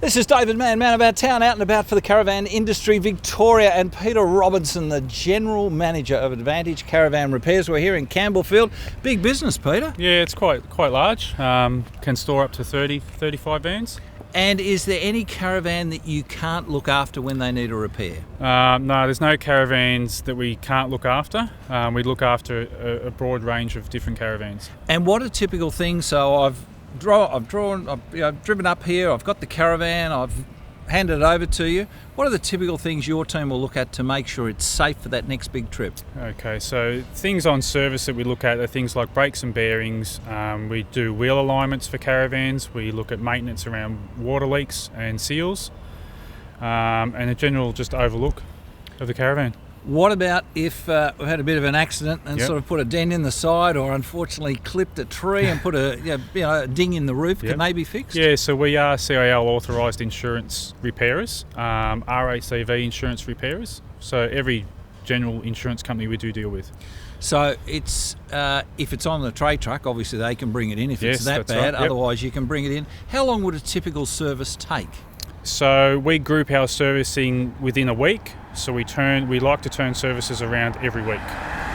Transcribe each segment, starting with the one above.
This is David Mann, man about town, out and about for the Caravan Industry Victoria, and Peter Robinson, the General Manager of Advantage Caravan Repairs. We're here in Campbellfield. Big business, Peter. Yeah, it's quite large. Can store up to 35 vans. And is there any caravan that you can't look after when they need a repair? No, there's no caravans that we can't look after. We look after a broad range of different caravans. And what are typical things? So I've driven up here, I've got the caravan, I've handed it over to you. What are the typical things your team will look at to make sure it's safe for that next big trip? Okay, so things on service that we look at are things like brakes and bearings. We do wheel alignments for caravans. We look at maintenance around water leaks and seals, and a general just overlook of the caravan. What about if we've had a bit of an accident and sort of put a dent in the side, or unfortunately clipped a tree and put a ding in the roof? Can they be fixed? Yeah, so we are CIL authorised insurance repairers, RACV insurance repairers. So every general insurance company we do deal with. So it's if it's on the tray truck, obviously they can bring it in if it's that bad. Right. Otherwise, you can bring it in. How long would a typical service take? So we group our servicing within a week. So we like to turn services around every week.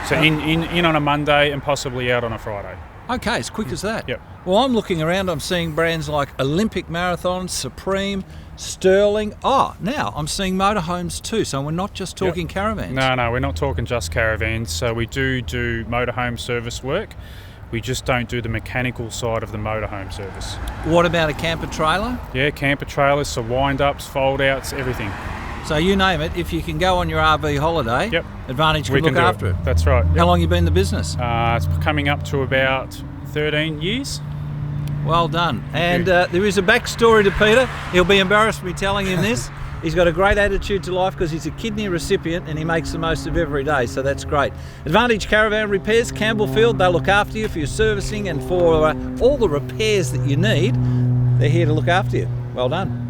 So in on a Monday and possibly out on a Friday. Okay, as quick as that. Yep. Well, I'm looking around, I'm seeing brands like Olympic Marathon, Supreme, Sterling. Now I'm seeing motorhomes too, so we're not just talking caravans. No, we're not talking just caravans. So we do motorhome service work. We just don't do the mechanical side of the motorhome service. What about a camper trailer? Yeah, camper trailers, so wind-ups, fold-outs, everything. So you name it, if you can go on your RV holiday, Advantage can look after it. That's right. How long have you been in the business? It's coming up to about 13 years. Well done. And there is a backstory to Peter. He'll be embarrassed me telling him this. He's got a great attitude to life because he's a kidney recipient and he makes the most of every day, so that's great. Advantage Caravan Repairs, Campbellfield, they'll look after you for your servicing and for all the repairs that you need. They're here to look after you. Well done.